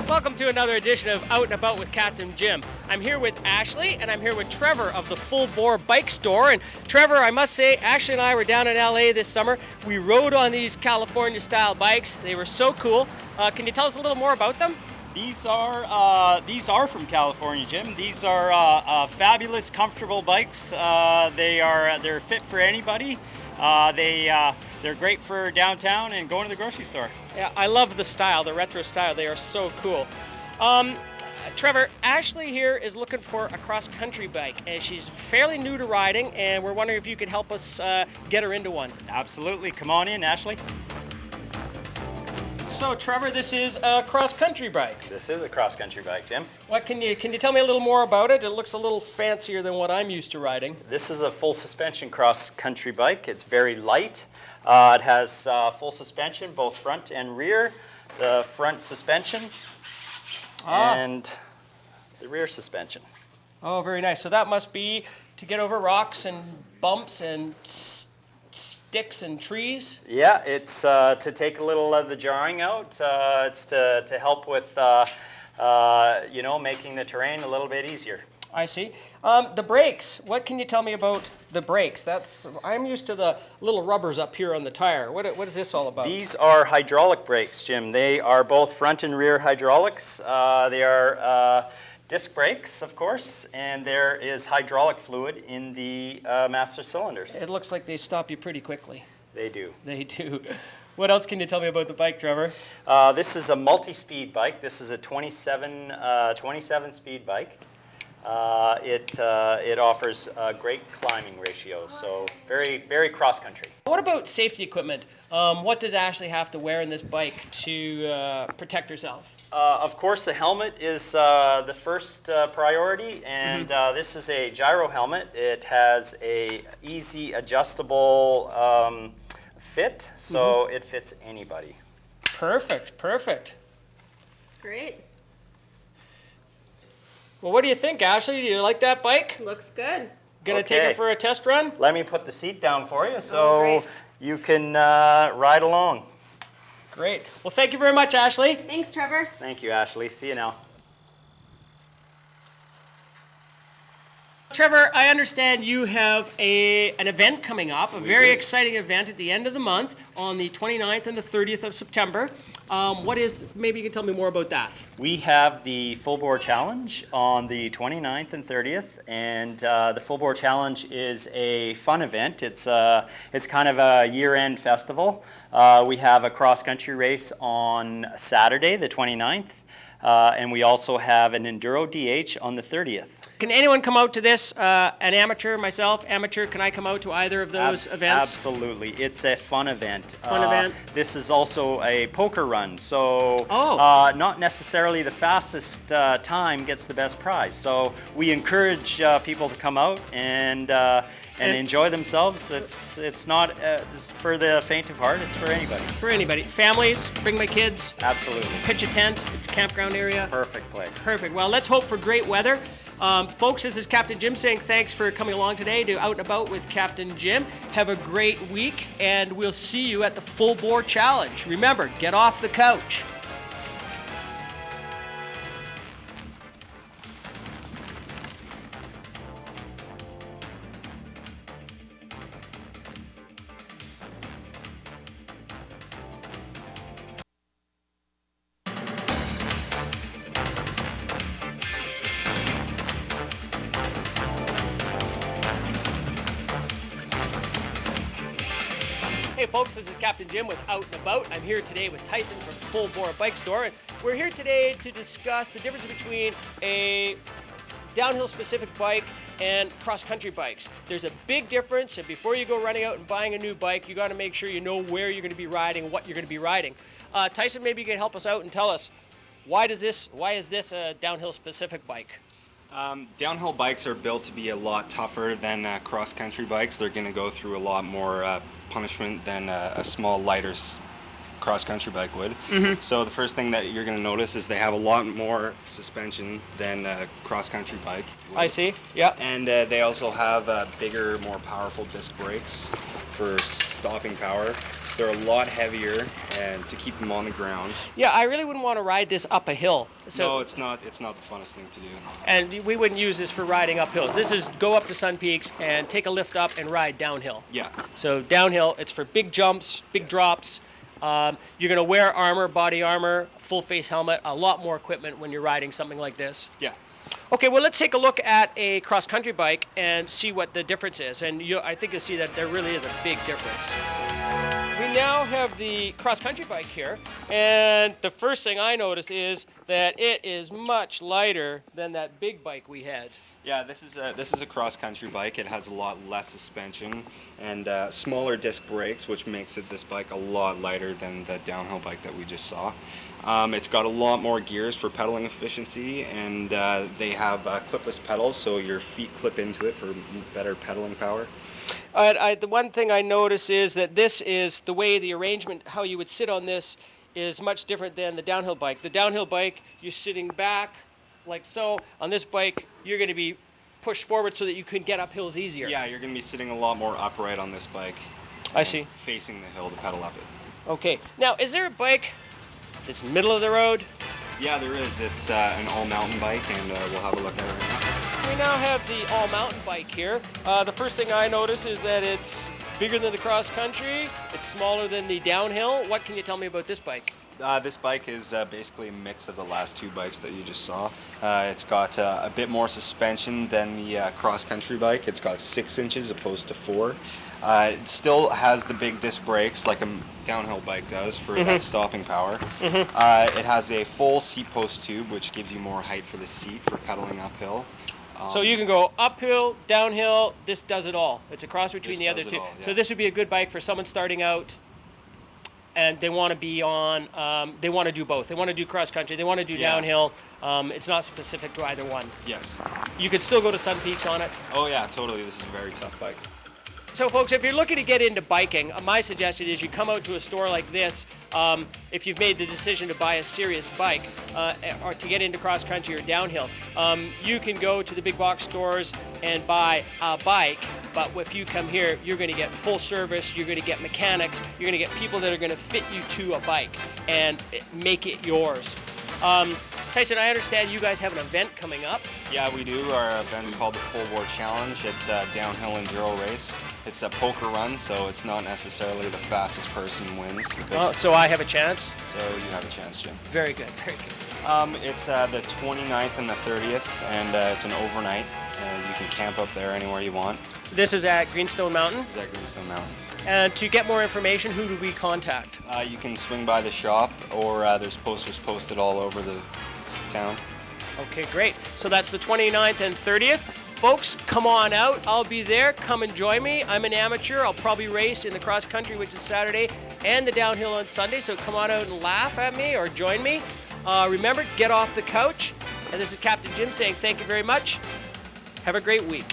Welcome to another edition of Out and About with Captain Jim. I'm here with Ashley and I'm here with Trevor of the Full Boar Bike Store. And Trevor, I must say, Ashley and I were down in LA this summer. We rode on these California style bikes. They were so cool. Can you tell us a little more about them? These are from California, Jim. These are fabulous, comfortable bikes. They're fit for anybody. They're great for downtown and going to the grocery store. Yeah, I love the style, the retro style. They are so cool. Trevor, Ashley here is looking for a cross-country bike, and she's fairly new to riding, and we're wondering if you could help us get her into one. Absolutely. Come on in, Ashley. So, Trevor, this is a cross-country bike. This is a cross-country bike, Jim. What can you tell me a little more about it? It looks a little fancier than what I'm used to riding. This is a full suspension cross-country bike. It's very light. It has full suspension, both front and rear. The front suspension and the rear suspension. Oh, very nice. So that must be to get over rocks and bumps and sticks and trees? Yeah, it's to take a little of the jarring out. It's to help with, making the terrain a little bit easier. I see. The brakes. What can you tell me about the brakes? I'm used to the little rubbers up here on the tire. What is this all about? These are hydraulic brakes, Jim. They are both front and rear hydraulics. They are disc brakes, of course, and there is hydraulic fluid in the master cylinders. It looks like they stop you pretty quickly. They do. They do. What else can you tell me about the bike, Trevor? This is a multi-speed bike. This is a 27-speed bike. It offers great climbing ratios, so very, very cross-country. What about safety equipment? What does Ashley have to wear in this bike to protect herself? Of course, the helmet is the first priority, and this is a gyro helmet. It has a easy adjustable fit, so it fits anybody. Perfect, perfect. Great. Well, what do you think, Ashley? Do you like that bike? Looks good. Gonna take her for a test run? Let me put the seat down for you so you can ride along. Great. Well, thank you very much, Ashley. Thanks, Trevor. Thank you, Ashley. See you now. Trevor, I understand you have an event coming up, a very exciting event at the end of the month on the 29th and the 30th of September. Maybe you can tell me more about that. We have the Full Boar Challenge on the 29th and 30th, and the Full Boar Challenge is a fun event. It's kind of a year-end festival. We have a cross-country race on Saturday, the 29th, and we also have an Enduro DH on the 30th. Can anyone come out to this? An amateur, myself, amateur, can I come out to either of those events? Absolutely. It's a fun event. Fun event. This is also a poker run, so not necessarily the fastest time gets the best prize. So we encourage people to come out and enjoy themselves. It's not for the faint of heart. It's for anybody. For anybody. Families, bring my kids. Absolutely. Pitch a tent. It's a campground area. Perfect place. Perfect. Well, let's hope for great weather. Folks, this is Captain Jim saying thanks for coming along today to Out and About with Captain Jim. Have a great week, and we'll see you at the Full Boar Challenge. Remember, get off the couch. Hey folks, this is Captain Jim with Out and About. I'm here today with Tyson from Full Boar Bike Store, and we're here today to discuss the difference between a downhill specific bike and cross-country bikes. There's a big difference, and before you go running out and buying a new bike, you got to make sure you know where you're going to be riding, what you're going to be riding. Tyson, maybe you can help us out and tell us why is this a downhill specific bike? Downhill bikes are built to be a lot tougher than cross-country bikes. They're going to go through a lot more punishment than a small, lighter cross-country bike would. So the first thing that you're going to notice is they have a lot more suspension than a cross-country bike would. I see, yeah. And they also have bigger, more powerful disc brakes. for stopping power. They're a lot heavier, and to keep them on the ground. Yeah, I really wouldn't want to ride this up a hill. No, it's not. It's not the funnest thing to do. And we wouldn't use this for riding up hills. This is go up to Sun Peaks and take a lift up and ride downhill. Yeah. So downhill, it's for big jumps, big drops. You're going to wear armor, body armor, full face helmet, a lot more equipment when you're riding something like this. Yeah. Okay, well, let's take a look at a cross-country bike and see what the difference is. And I think you'll see that there really is a big difference. We now have the cross-country bike here, and the first thing I noticed is that it is much lighter than that big bike we had. Yeah, this is a cross-country bike. It has a lot less suspension and smaller disc brakes, which makes this bike a lot lighter than the downhill bike that we just saw. It's got a lot more gears for pedaling efficiency, and they have clipless pedals, so your feet clip into it for better pedaling power. The one thing I notice is that this is the way the arrangement, how you would sit on this, is much different than the downhill bike. The downhill bike, you're sitting back like so. On this bike, you're going to be pushed forward so that you can get up hills easier. Yeah, you're going to be sitting a lot more upright on this bike. I see. Facing the hill to pedal up it. Okay. Now, is there a bike that's middle of the road? Yeah, there is. It's an all-mountain bike, and we'll have a look at it right now. We now have the all-mountain bike here. The first thing I notice is that it's bigger than the cross-country. It's smaller than the downhill. What can you tell me about this bike? This bike is basically a mix of the last two bikes that you just saw. It's got a bit more suspension than the cross-country bike. It's got 6 inches opposed to 4. It still has the big disc brakes like a downhill bike does for that stopping power. It has a full seat post tube, which gives you more height for the seat for pedaling uphill. So you can go uphill, downhill, this does it all. It's a cross between the This other does two. it all, yeah. So this would be a good bike for someone starting out and they want to be on, they want to do both. They want to do cross country, they want to do Yeah. downhill. It's not specific to either one. Yes. You could still go to Sun Peaks on it. Oh yeah, totally. This is a very tough bike. So folks, if you're looking to get into biking, my suggestion is you come out to a store like this, if you've made the decision to buy a serious bike, or to get into cross country or downhill. You can go to the big box stores and buy a bike, but if you come here, you're going to get full service, you're going to get mechanics, you're going to get people that are going to fit you to a bike and make it yours. Tyson, I understand you guys have an event coming up. Yeah, we do. Our event's called the Full Boar Challenge. It's a downhill enduro race. It's a poker run, so it's not necessarily the fastest person wins. Oh, so I have a chance? So you have a chance, Jim. Very good, very good. It's the 29th and the 30th, and it's an overnight, and you can camp up there anywhere you want. This is at Greenstone Mountain. This is at Greenstone Mountain. And to get more information, who do we contact? You can swing by the shop, or there's posters posted all over the town. Okay, great. So that's the 29th and 30th. Folks, come on out. I'll be there. Come and join me. I'm an amateur. I'll probably race in the cross country, which is Saturday, and the downhill on Sunday. So come on out and laugh at me or join me. Remember, get off the couch. And this is Captain Jim saying thank you very much. Have a great week.